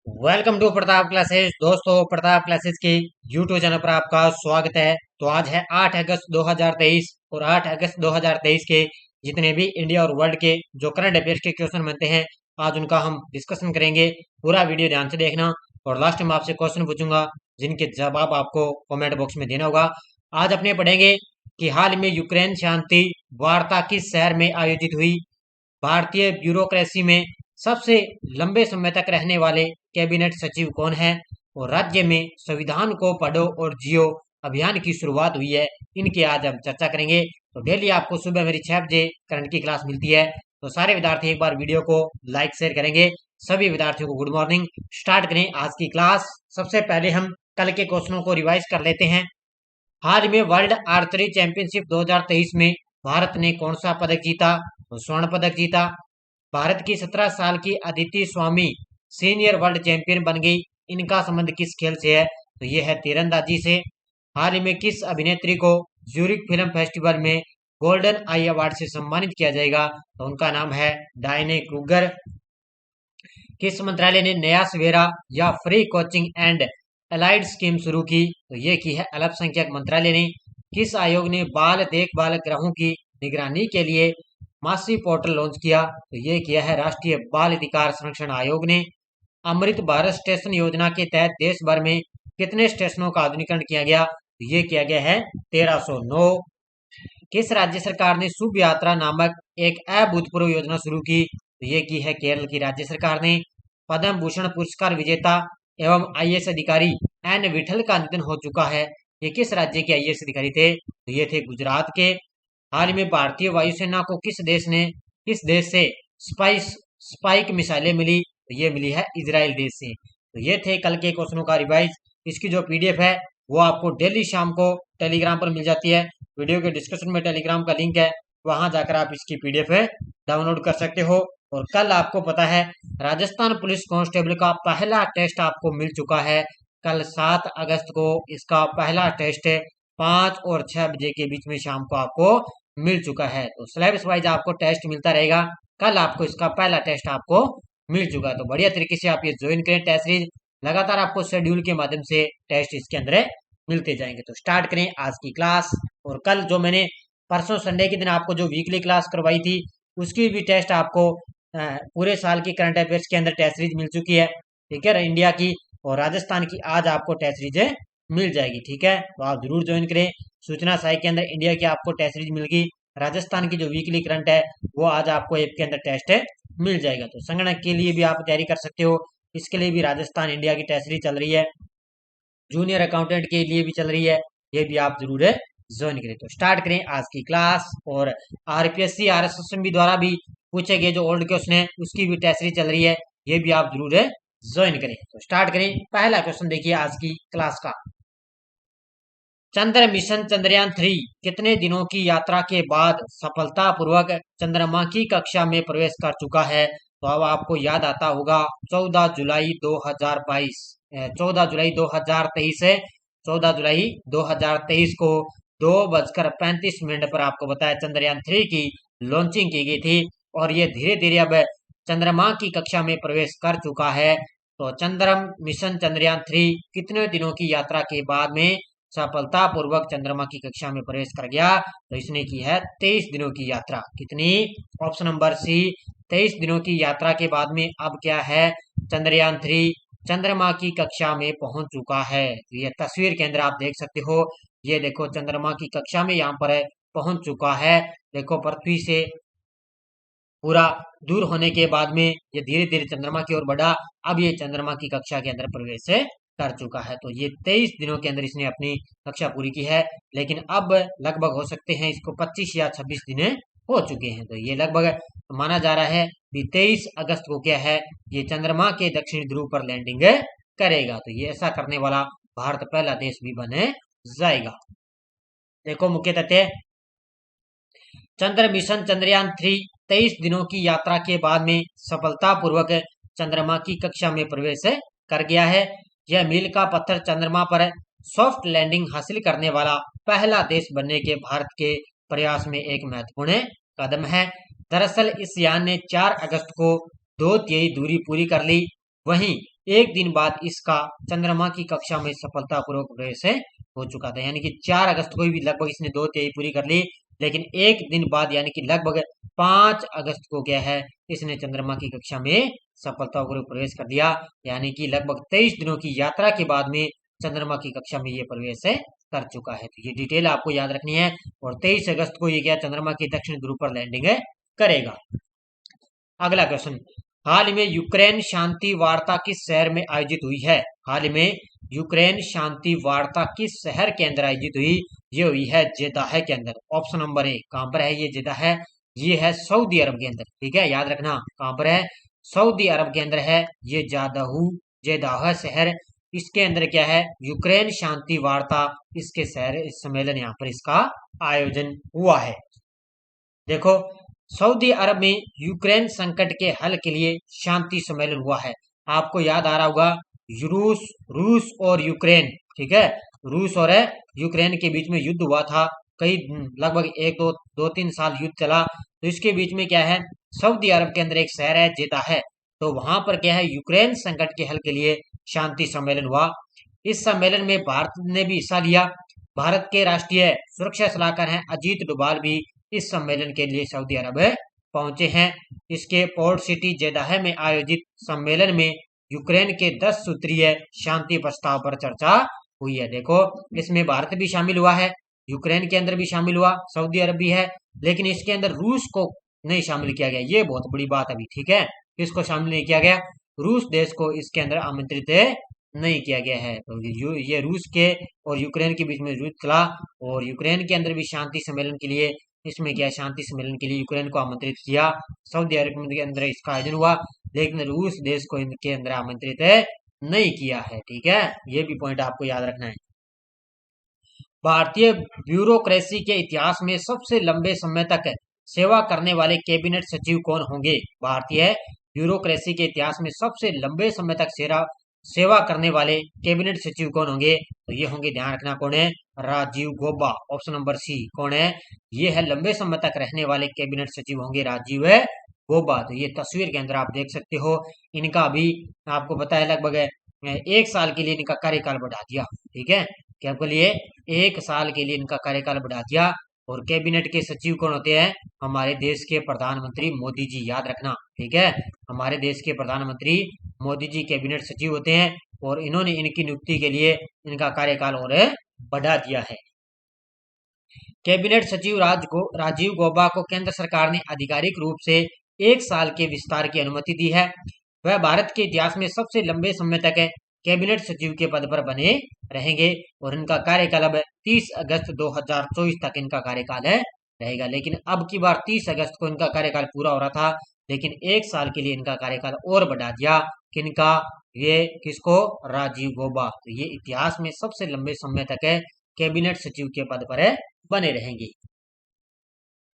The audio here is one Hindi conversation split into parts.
Welcome to Pratap classes. दोस्तों, प्रताप क्लासेस के यूट्यूब चैनल पर आपका स्वागत है। तो आज है 8 अगस्त 2023 और 8 अगस्त 2023 के जितने भी इंडिया और वर्ल्ड के जो करंट अफेयर्स के क्वेश्चन बनते हैं, आज उनका हम डिस्कशन करेंगे। पूरा वीडियो ध्यान से देखना और लास्ट में आपसे क्वेश्चन पूछूंगा जिनके जवाब आपको कमेंट बॉक्स में देना होगा। आज अपने पढ़ेंगे कि हाल में यूक्रेन शांति वार्ता किस शहर में आयोजित हुई। भारतीय ब्यूरोक्रेसी में सबसे लंबे समय तक रहने वाले कैबिनेट सचिव कौन है। और राज्य में संविधान को पढ़ो और जियो अभियान की शुरुआत हुई है। इनकी आज हम चर्चा करेंगे। तो डेली आपको सुबह मेरी 6 बजे करंट की क्लास मिलती है। तो सारे विद्यार्थी एक बार वीडियो को लाइक शेयर करेंगे। सभी विद्यार्थियों को गुड मॉर्निंग। स्टार्ट करें आज की क्लास। सबसे पहले हम कल के क्वेश्चनों को रिवाइज कर लेते हैं। हाल में वर्ल्ड आर्चरी चैंपियनशिप 2023 में भारत ने कौन सा पदक जीता। तो स्वर्ण पदक जीता। भारत की 17 साल की अदिति स्वामी सीनियर वर्ल्ड चैंपियन बन गई। इनका संबंध किस खेल से है। तो ये है तीरंदाजी से। हाल ही में किस अभिनेत्री को ज्यूरिक फिल्म फेस्टिवल में गोल्डन आई अवार्ड से सम्मानित किया जाएगा। तो उनका नाम है डायने क्रूगर। किस मंत्रालय ने नया सवेरा या free coaching and allied scheme शुरू की। तो ये की है अल्पसंख्यक मंत्रालय ने। किस आयोग ने बाल देखभाल गृहों की निगरानी के लिए मासी पोर्टल लॉन्च किया। तो ये किया है राष्ट्रीय बाल अधिकार संरक्षण आयोग ने। अमृत भारत स्टेशन योजना के तहत देश भर में कितने स्टेशनों का आधुनिकीकरण किया गया। तो ये किया गया है 1309। किस राज्य सरकार ने शुभ यात्रा नामक एक अभूतपूर्व योजना शुरू की। तो ये की है केरल की राज्य सरकार ने। पद्म भूषण पुरस्कार विजेता एवं आईएएस अधिकारी एन विठल का निधन हो चुका है। ये किस राज्य के आईएएस अधिकारी थे। तो ये थे गुजरात के। हाल ही में भारतीय वायुसेना को किस देश से स्पाइक मिसाइलें मिली। तो ये मिली है इजराइल देश से। तो ये थे कल के क्वेश्चनों का रिवाइज। इसकी जो पीडीएफ है वो आपको डेली शाम को टेलीग्राम पर मिल जाती है। वीडियो के डिस्क्रिप्शन में टेलीग्राम का लिंक है, वहां जाकर आप इसकी पीडीएफ डाउनलोड कर सकते हो। और कल आपको पता है राजस्थान पुलिस कांस्टेबल का पहला टेस्ट आपको मिल चुका है। कल 7 अगस्त को इसका पहला टेस्ट 5 और 6 बजे के बीच में शाम को आपको मिल चुका है। तो सिलेबस वाइज आपको टेस्ट मिलता रहेगा। कल आपको इसका पहला टेस्ट आपको मिल चुका है। तो बढ़िया तरीके से आप ये ज्वाइन करें टेस्ट सीरीज। लगातार आपको शेड्यूल के माध्यम से टेस्ट इसके अंदर मिलते जाएंगे। तो स्टार्ट करें आज की क्लास। और कल जो मैंने परसों संडे के दिन आपको जो वीकली क्लास करवाई थी उसकी भी टेस्ट आपको पूरे साल की करंट अफेयर्स के अंदर टेस्ट सीरीज मिल चुकी है। ठीक है, इंडिया की और राजस्थान की आज आपको टेस्ट सीरीज मिल जाएगी। ठीक है, तो आप जरूर ज्वाइन करें। सूचना सहायक के अंदर इंडिया की आपको टेस्ट सीरीज मिल गई। राजस्थान की जो वीकली करंट है वो आज आपको ऐप के अंदर टेस्ट मिल जाएगा। तो संगणक के लिए भी आप तैयारी कर सकते हो। इसके लिए भी राजस्थान इंडिया की टेस्ट सीरीज चल रही है। जूनियर अकाउंटेंट के लिए भी चल रही है। ये भी आप जरूर ज्वाइन करें। तो स्टार्ट करें आज की क्लास। और आरपीएससी आरएसएसबी द्वारा भी पूछे गए जो ओल्ड क्वेश्चन है उसकी भी टेस्ट सीरीज चल रही है। ये भी आप जरूर ज्वाइन करें। तो स्टार्ट करें। पहला क्वेश्चन देखिए आज की क्लास का। चंद्र मिशन चंद्रयान 3 कितने दिनों की यात्रा के बाद सफलतापूर्वक चंद्रमा की कक्षा में प्रवेश कर चुका है। तो अब आपको याद आता होगा 14 जुलाई 2022 14 जुलाई 2023 है। 14 जुलाई 2023 को 2:35 पर आपको बताया चंद्रयान 3 की लॉन्चिंग की गई थी। और ये धीरे धीरे अब चंद्रमा की कक्षा में प्रवेश कर चुका है। तो चंद्रम मिशन चंद्रयान 3 कितने दिनों की यात्रा के बाद में सफलतापूर्वक चंद्रमा की कक्षा में प्रवेश कर गया। तो इसने की है 23 दिनों की यात्रा। कितनी। ऑप्शन नंबर सी 23 दिनों की यात्रा के बाद में अब क्या है चंद्रयान 3 चंद्रमा की कक्षा में पहुंच चुका है। तो ये तस्वीर के अंदर आप देख सकते हो। ये देखो चंद्रमा की कक्षा में यहाँ पर पहुंच चुका है। देखो पृथ्वी से पूरा दूर होने के बाद में ये धीरे धीरे चंद्रमा की ओर बढ़ा। अब ये चंद्रमा की कक्षा के अंदर प्रवेश कर चुका है। तो ये 23 दिनों के अंदर इसने अपनी कक्षा पूरी की है। लेकिन अब लगभग हो सकते हैं इसको 25 या 26 दिन हो चुके हैं। तो ये लगभग माना जा रहा है कि 23 अगस्त को क्या है ये चंद्रमा के दक्षिणी ध्रुव पर लैंडिंग करेगा। तो ये ऐसा करने वाला भारत पहला देश भी बने जाएगा। देखो मुख्य तथ्य। चंद्र मिशन चंद्रयान 3 23 दिनों की यात्रा के बाद में सफलतापूर्वक चंद्रमा की कक्षा में प्रवेश कर गया है। यह मील का पत्थर चंद्रमा पर सॉफ्ट लैंडिंग हासिल करने वाला पहला देश बनने के भारत के प्रयास में एक महत्वपूर्ण कदम है। दरअसल इस यान ने 4 अगस्त को 2/3 दूरी पूरी कर ली। वहीं एक दिन बाद इसका चंद्रमा की कक्षा में सफलतापूर्वक प्रवेश हो चुका था। यानी कि 4 अगस्त को भी लगभग इसने 2 तिहाई पूरी कर ली, लेकिन एक दिन बाद यानी कि लगभग 5 अगस्त को क्या है, इसने चंद्रमा की कक्षा में सफलतापूर्वक प्रवेश कर दिया। यानी कि लगभग 23 दिनों की यात्रा के बाद में चंद्रमा की कक्षा में ये प्रवेश कर चुका है। तो ये डिटेल आपको याद रखनी है। और 23 अगस्त को ये क्या चंद्रमा की दक्षिण ध्रुव पर लैंडिंग करेगा। अगला क्वेश्चन, हाल में यूक्रेन शांति वार्ता किस शहर में आयोजित हुई है? हाल में यूक्रेन शांति वार्ता किस शहर के अंदर आयोजित हुई? ये हुई है जेदाह के अंदर। Option number A. कहां पर है ये जेदाह? ये है सऊदी अरब के अंदर। ठीक है, याद रखना कहां पर है, सऊदी अरब के अंदर है ये जेदाह शहर। इसके अंदर क्या है, यूक्रेन शांति वार्ता, इसके शहर इस सम्मेलन यहाँ पर इसका आयोजन हुआ है। देखो, सऊदी अरब में यूक्रेन संकट के हल के लिए शांति सम्मेलन हुआ है। आपको याद आ रहा होगा, रूस और यूक्रेन, ठीक है, रूस और यूक्रेन के बीच में युद्ध हुआ था। कई लगभग 1-2-3 साल युद्ध चला। तो इसके बीच में क्या है, सऊदी अरब के अंदर एक शहर है जेदा है, तो वहां पर क्या है, यूक्रेन संकट के हल के लिए शांति सम्मेलन हुआ। इस सम्मेलन में भारत ने भी हिस्सा लिया। भारत के राष्ट्रीय सुरक्षा सलाहकार हैं अजीत डोभाल भी इस सम्मेलन के लिए सऊदी अरब पहुंचे हैं। इसके पोर्ट सिटी जेदाह में आयोजित सम्मेलन में यूक्रेन के 10 सूत्रीय शांति प्रस्ताव पर चर्चा हुई है। देखो, इसमें भारत भी शामिल हुआ है, यूक्रेन के अंदर भी शामिल हुआ, सऊदी अरब भी है, लेकिन इसके अंदर रूस को नहीं शामिल किया गया। ये बहुत बड़ी बात अभी, ठीक है, इसको शामिल नहीं किया गया, रूस देश को इसके अंदर आमंत्रित नहीं किया गया है। तो ये रूस के और यूक्रेन के बीच में युद्ध चला, और यूक्रेन के अंदर भी शांति सम्मेलन के लिए, इसमें क्या शांति सम्मेलन के लिए यूक्रेन को आमंत्रित किया। सऊदी अरब के अंदर इसका आयोजन हुआ, लेकिन रूस देश को इनके अंदर आमंत्रित नहीं किया है। ठीक है, ये भी पॉइंट आपको याद रखना है। भारतीय ब्यूरोक्रेसी के इतिहास में सबसे लंबे समय तक सेवा करने वाले कैबिनेट सचिव कौन होंगे? भारतीय ब्यूरोक्रेसी के इतिहास में सबसे लंबे समय तक सेवा करने वाले कैबिनेट सचिव कौन होंगे? तो ये होंगे, ध्यान रखना, कौन है, Rajiv Gauba. Option number C. कौन है, ये है लंबे समय तक रहने वाले कैबिनेट सचिव होंगे राजीव गौबा। तो ये तस्वीर के अंदर आप देख सकते हो, इनका भी आपको पता है लगभग 1 साल के लिए इनका कार्यकाल बढ़ा दिया। ठीक है, क्या के लिए 1 साल के लिए इनका कार्यकाल बढ़ा दिया। और कैबिनेट के सचिव कौन होते हैं? हमारे देश के प्रधानमंत्री मोदी जी, याद रखना। ठीक है, हमारे देश के प्रधानमंत्री मोदी जी कैबिनेट सचिव होते हैं, और इन्होंने इनकी नियुक्ति के लिए इनका कार्यकाल और बढ़ा दिया है। कैबिनेट सचिव राजीव गौबा को केंद्र सरकार ने आधिकारिक रूप से 1 साल के विस्तार की अनुमति दी है। वह भारत के इतिहास में सबसे लंबे समय तक कैबिनेट सचिव के पद पर बने रहेंगे, और इनका कार्यकाल अब 30 अगस्त 2024 तक इनका कार्यकाल रहेगा। लेकिन अब की बार 30 अगस्त को इनका कार्यकाल पूरा हो रहा था, लेकिन 1 साल के लिए इनका कार्यकाल और बढ़ा दिया। किनका? ये किसको? राजीव गौबा। तो ये इतिहास में सबसे लंबे समय तक कैबिनेट सचिव के पद पर बने रहेंगे।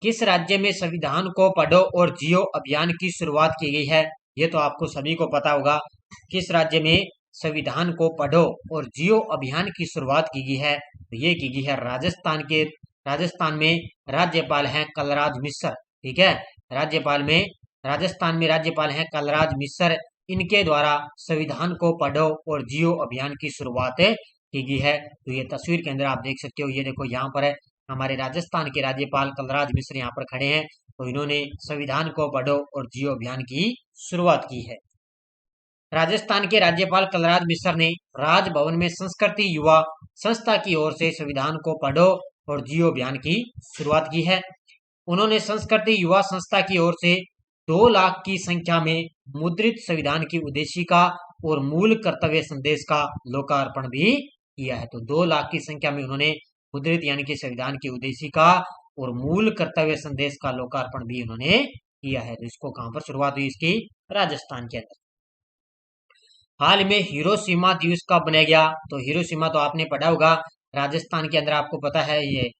किस राज्य में संविधान को पढ़ो और जियो अभियान की शुरुआत की गई है? ये तो आपको सभी को पता होगा। किस राज्य में संविधान को पढ़ो और जियो अभियान की शुरुआत की गई है? तो ये की गई है राजस्थान में राज्यपाल हैं कलराज मिश्र। ठीक है, राजस्थान में राज्यपाल हैं कलराज मिश्र। इनके द्वारा संविधान को पढ़ो और जियो अभियान की शुरुआत की गई है। तो ये तस्वीर के अंदर आप देख सकते हो, ये देखो यहाँ पर है, हमारे राजस्थान के राज्यपाल कलराज मिश्र यहाँ पर खड़े हैं। तो इन्होंने संविधान को पढ़ो और जियो अभियान की शुरुआत की है। राजस्थान के राज्यपाल कलराज मिश्र ने राजभवन में संस्कृति युवा संस्था की ओर से संविधान को पढ़ो और जियो अभियान की शुरुआत की है। उन्होंने संस्कृति युवा संस्था की ओर से 2 लाख की संख्या में मुद्रित संविधान की उद्देशिका और मूल कर्तव्य संदेश का लोकार्पण भी किया है। तो 2 लाख की संख्या में उन्होंने मुद्रित यानी कि संविधान की उद्देशिका और मूल कर्तव्य संदेश का लोकार्पण भी उन्होंने किया है। तो इसको कहां पर शुरुआत हुई इसकी? राजस्थान के अंदर। हाल में हिरोशिमा दिवस कब मनाया गया? तो हिरोशिमा तो आपने पढ़ा होगा, राजस्थान के अंदर, आपको पता है, ये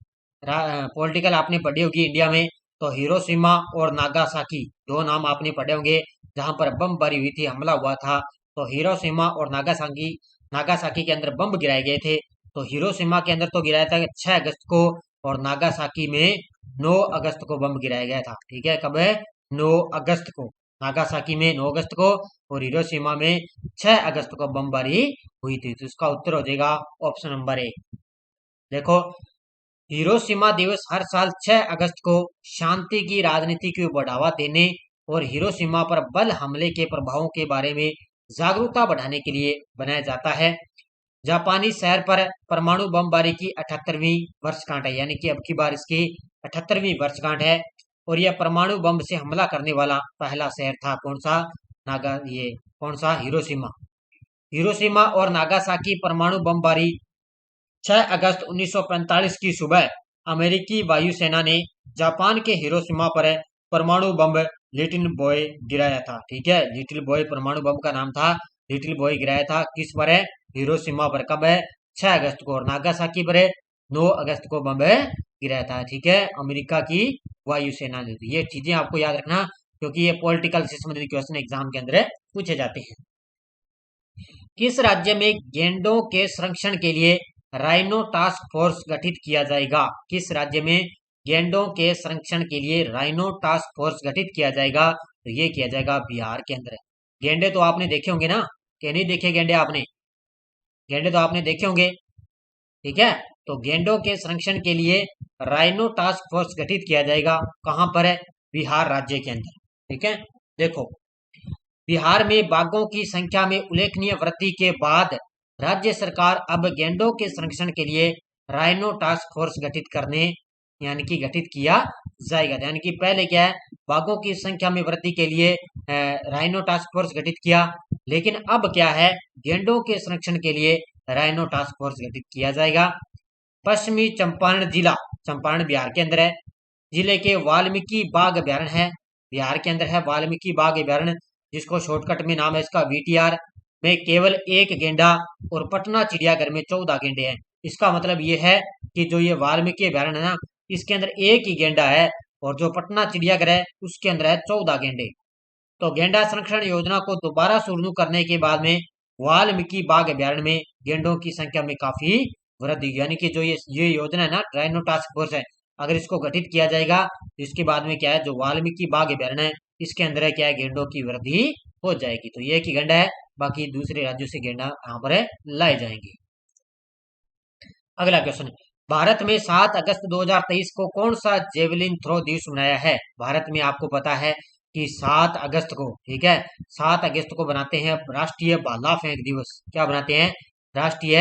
पॉलिटिकल आपने पढ़ी होगी इंडिया में। तो हिरोशिमा और नागासाकी 2 नाम आपने पढ़े होंगे, जहां पर बमबारी हुई थी, हमला हुआ था। तो हिरोशिमा और नागासाकी के अंदर बम गिराए गए थे। तो हिरोशिमा के अंदर तो गिराया था 6 अगस्त को, और नागासाकी में 9 अगस्त को बम गिराया गया था। ठीक है, कब है? 9 अगस्त को। नागासाकी में 9 अगस्त को और हिरोशिमा में 6 अगस्त को बमबारी हुई थी। तो इसका उत्तर हो जाएगा ऑप्शन नंबर ए। देखो, हिरोशिमा दिवस हर साल 6 अगस्त को शांति की राजनीति को बढ़ावा देने और हिरोशिमा पर बल हमले के प्रभावों के बारे में जागरूकता बढ़ाने के लिए बनाया जाता है। जापानी शहर पर परमाणु बमबारी की 78वीं वर्षगांठ है, यानी कि अब की बार इसकी 78वीं वर्षगांठ है। और यह परमाणु बम से हमला करने वाला पहला शहर था कौन सा? कौन सा? हिरोशिमा। हिरोशिमा और नागासाकी परमाणु बमबारी 6 अगस्त 1945 की सुबह अमेरिकी वायुसेना ने जापान के हिरोशिमा पर परमाणु बम लिटिल बॉय गिराया था। ठीक है, लिटिल बॉय परमाणु बम का नाम था, लिटिल बॉय गिराया था। किस पर है? हिरोशिमा पर। कब है? 6 अगस्त को। और नागासाकी पर 9 अगस्त को बम गिराया था। ठीक है, अमेरिका की वायुसेना ने। ये चीजें आपको याद रखना, क्योंकि ये पॉलिटिकल से संबंधित क्वेश्चन एग्जाम के अंदर पूछे जाते हैं। किस राज्य में गैंडों के संरक्षण के लिए राइनो टास्क फोर्स गठित किया जाएगा? किस राज्य में गैंडों के संरक्षण के लिए राइनो टास्क फोर्स गठित किया जाएगा? तो ये किया जाएगा बिहार के अंदर। गेंडे तो आपने देखे होंगे ना, कि नहीं देखे गेंडे आपने? गेंडे तो आपने देखे होंगे। ठीक है, तो गेंडों के संरक्षण के लिए राइनो टास्क फोर्स गठित किया जाएगा। कहां पर है? बिहार राज्य के अंदर। ठीक है, देखो, बिहार में बाघों की संख्या में उल्लेखनीय वृद्धि के बाद राज्य सरकार अब गैंडों के संरक्षण के लिए राइनो टास्क फोर्स गठित करने, यानी कि गठित किया जाएगा। यानी कि पहले क्या है, बाघों की संख्या में वृद्धि के लिए राइनो टास्क फोर्स गठित किया, लेकिन अब क्या है, गैंडों के संरक्षण के लिए राइनो टास्क फोर्स गठित किया जाएगा। पश्चिमी चंपारण जिला, चंपारण बिहार के अंदर है, जिले के वाल्मीकि बाघ अभ्यारण्य है, बिहार के अंदर है वाल्मीकि बाघ अभ्यारण्य, जिसको शॉर्टकट में नाम है इसका वीटीआर, में केवल 1 गेंडा और पटना चिड़ियाघर में 14 गेंडे हैं। इसका मतलब ये है कि जो ये वाल्मीकि अभ्यारण्य है ना, इसके अंदर 1 ही गेंडा है, और जो पटना चिड़ियाघर है उसके अंदर है 14 गेंडे। तो गेंडा संरक्षण योजना को दोबारा शुरू करने के बाद में वाल्मीकि बाघ अभ्यारण्य में गेंडों की संख्या में काफी वृद्धि, यानी कि जो ये योजना है ना, राइनो टास्क फोर्स है, अगर इसको गठित किया जाएगा तो इसके बाद में क्या है, जो वाल्मीकि बाघ अभ्यारण्य है इसके अंदर क्या है, गेंडों की वृद्धि हो जाएगी। तो ये एक ही गेंडा है, बाकी दूसरे राज्यों से गेंडा यहाँ पर लाए जाएंगे। अगला क्वेश्चन, भारत में 7 अगस्त 2023 को कौन सा जेवलिन थ्रो दिवस मनाया है? भारत में आपको पता है कि 7 अगस्त को, ठीक है, 7 अगस्त को बनाते हैं राष्ट्रीय भाला फेंक दिवस। क्या बनाते हैं? राष्ट्रीय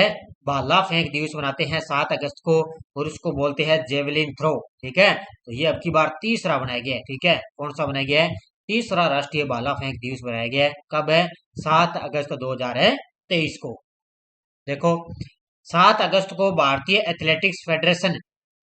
भाला फेंक दिवस बनाते हैं 7 अगस्त को, और उसको बोलते हैं जेवलिन थ्रो। ठीक है, तो ये अब की बार तीसरा बनाया गया है। ठीक है, कौन सा बनाया गया है? तीसरा राष्ट्रीय भाला फेंक दिवस बनाया गया है। कब है? 7 अगस्त 2023 को। देखो, 7 अगस्त को भारतीय एथलेटिक्स फेडरेशन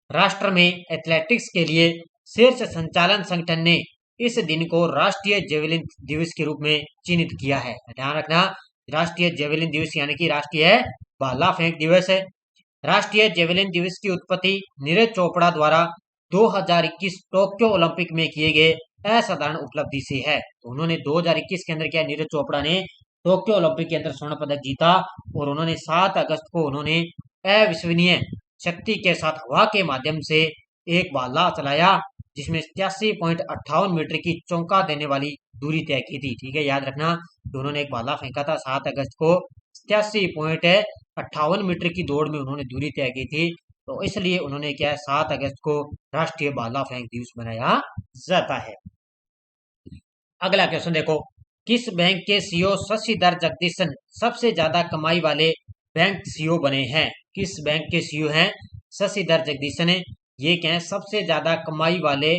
राष्ट्र में एथलेटिक्स के लिए शीर्ष संचालन संगठन ने इस दिन को राष्ट्रीय जेवलिन दिवस के रूप में चिन्हित किया है। ध्यान रखना, राष्ट्रीय जेवलिन दिवस यानी कि राष्ट्रीय भाला फेंक दिवस है। राष्ट्रीय जेवलिन दिवस की उत्पत्ति नीरज चोपड़ा द्वारा 2021 टोक्यो ओलंपिक में किए गए असाधारण उपलब्धि से है। तो उन्होंने 2021 के अंदर क्या, नीरज चोपड़ा ने टोक्यो ओलंपिक के अंदर स्वर्ण पदक जीता, और उन्होंने 7 अगस्त को उन्होंने अविश्वसनीय शक्ति के साथ हवा के माध्यम से एक भाला चलाया, जिसमें 87.58 मीटर की चौंका देने वाली दूरी तय की थी। ठीक है, याद रखना कि उन्होंने एक भाला फेंका था 7 अगस्त को, 87.58 मीटर की दौड़ में उन्होंने दूरी तय की थी। तो इसलिए उन्होंने क्या है, 7 अगस्त को राष्ट्रीय भाला फेंक दिवस मनाया जाता है। अगला क्वेश्चन देखो, किस बैंक के सीईओ शशिधर जगदीशन सबसे ज्यादा कमाई वाले बैंक सीईओ बने हैं? किस बैंक के सीईओ हैं शशिधर जगदीशन? ये क्या है, सबसे ज्यादा कमाई वाले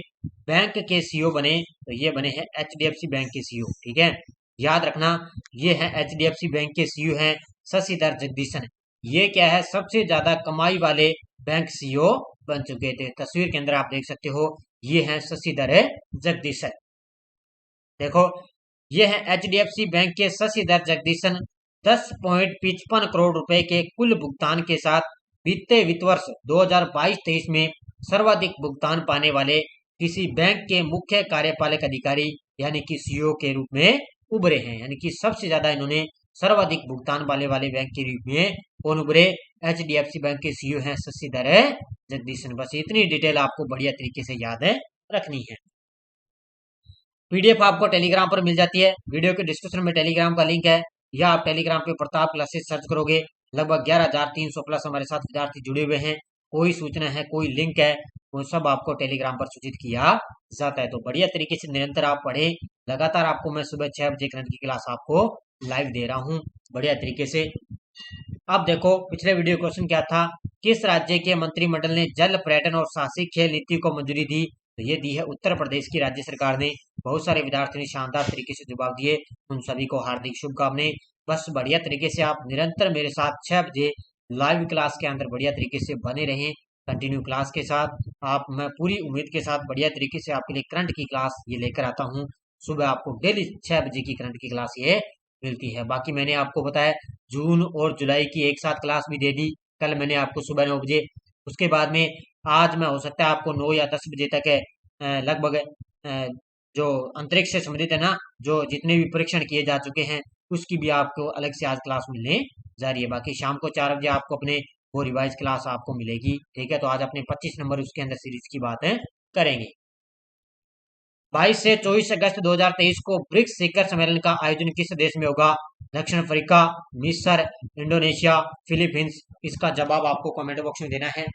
बैंक के सीईओ बने? तो ये बने हैं एचडीएफसी बैंक के सीईओ। ठीक है, याद रखना, ये है एचडीएफसी बैंक के सीईओ हैं शशिधर जगदीशन। ये क्या है, सबसे ज्यादा कमाई वाले बैंक सीईओ बन चुके थे। तस्वीर के अंदर आप देख सकते हो, ये है शशिधर जगदीशन। देखो, ये है एचडीएफसी बैंक के शशिधर जगदीशन 10.55 करोड़ रुपए के कुल भुगतान के साथ वित्तीय वित्त वर्ष 2022-23 में सर्वाधिक भुगतान पाने वाले किसी बैंक के मुख्य कार्यपालक अधिकारी यानी कि सीईओ के रूप में उभरे हैं। यानी कि सबसे ज्यादा इन्होंने सर्वाधिक भुगतान वाले बैंक के रूप में कौन उभरे? एचडीएफसी बैंक के सीईओ हैं शशिधर जगदीशन। बस इतनी डिटेल आपको बढ़िया तरीके से याद रखनी है। पीडीएफ आपको टेलीग्राम पर मिल जाती है। वीडियो के डिस्क्रिप्शन में टेलीग्राम का लिंक है, या आप टेलीग्राम पे प्रताप क्लासेस सर्च करोगे। लगभग 11,300 प्लस हमारे साथ विद्यार्थी जुड़े हुए हैं। कोई सूचना है, कोई लिंक है, वो सब आपको टेलीग्राम पर सूचित किया जाता है। तो बढ़िया तरीके से निरंतर आप पढ़े। लगातार आपको मैं सुबह 6 बजे करंट की क्लास आपको लाइव दे रहा हूँ बढ़िया तरीके से। अब देखो पिछले वीडियो क्वेश्चन क्या था, किस राज्य के मंत्रिमंडल ने जल पर्यटन और साहसिक खेल नीति को मंजूरी दी? तो ये दी है उत्तर प्रदेश की राज्य सरकार ने। बहुत सारे विद्यार्थियों ने शानदार तरीके से जवाब दिए, उन सभी को हार्दिक शुभकामनाएं। बस बढ़िया तरीके से आप निरंतर मेरे साथ 6 बजे लाइव क्लास के अंदर बढ़िया तरीके से बने रहें। कंटिन्यू क्लास के साथ आप, मैं पूरी उम्मीद के साथ बढ़िया तरीके से आपके लिए करंट की क्लास ये लेकर आता हूँ। सुबह आपको डेली 6 बजे की करंट की क्लास ये मिलती है। बाकी मैंने आपको बताया जून और जुलाई की एक साथ क्लास भी दे दी कल मैंने आपको सुबह 9 बजे। उसके बाद में आज मैं हो सकता है आपको 9 या 10 बजे तक लगभग जो अंतरिक्ष से संबंधित है ना, जो जितने भी परीक्षण किए जा चुके हैं उसकी भी आपको अलग से आज क्लास मिलने जा रही है। बाकी शाम को 4 बजे आपको अपने वो रिवाइज क्लास आपको मिलेगी। ठीक है, तो आज अपने 25 नंबर उसके अंदर सीरीज की बात है करेंगे। 22 से 24 अगस्त 2023 को ब्रिक्स शिखर सम्मेलन का आयोजन किस देश में होगा? दक्षिण अफ्रीका, मिस्र, इंडोनेशिया, फिलीपींस। इसका जवाब आपको कमेंट बॉक्स में देना है।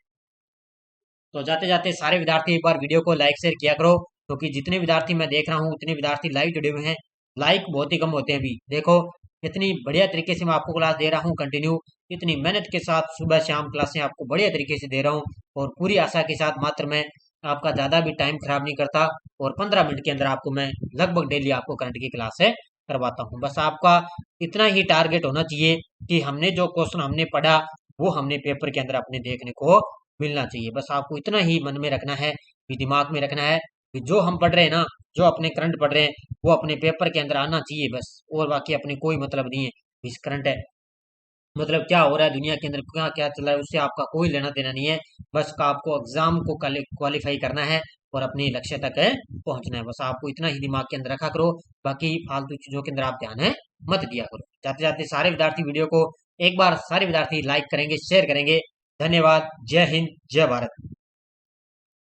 तो जाते जाते सारे विद्यार्थी एक बार वीडियो को लाइक शेयर किया करो, क्योंकि जितने विद्यार्थी मैं देख रहा हूँ उतने विद्यार्थी लाइव जुड़े हुए हैं। लाइक बहुत ही कम होते हैं अभी। देखो इतनी बढ़िया तरीके से मैं आपको क्लास दे रहा हूँ कंटिन्यू, इतनी मेहनत के साथ सुबह शाम क्लासें आपको बढ़िया तरीके से दे रहा हूँ, और पूरी आशा के साथ मात्र मैं आपका ज़्यादा भी टाइम खराब नहीं करता, और 15 मिनट के अंदर आपको मैं लगभग डेली आपको करंट की क्लास है करवाता हूँ। बस आपका इतना ही टारगेट होना चाहिए कि हमने जो क्वेश्चन हमने पढ़ा वो हमने पेपर के अंदर अपने देखने को मिलना चाहिए। बस आपको इतना ही मन में रखना है, कि दिमाग में रखना है कि जो हम पढ़ रहे हैं ना, जो अपने करंट पढ़ रहे हैं वो अपने पेपर के अंदर आना चाहिए बस। और बाकी अपने कोई मतलब नहीं है इस करंट है, मतलब क्या हो रहा है दुनिया के अंदर, क्या क्या चल रहा है, उससे आपका कोई लेना देना नहीं है। बस का आपको एग्जाम को क्वालिफाई करना है और अपने लक्ष्य तक है पहुंचना है। बस आपको इतना ही दिमाग के अंदर रखा करो, बाकी फालतू चीजों के अंदर आप ध्यान है मत दिया करो। जाते जाते सारे विद्यार्थी वीडियो को एक बार सारे विद्यार्थी लाइक करेंगे, शेयर करेंगे। धन्यवाद। जय हिंद, जय भारत।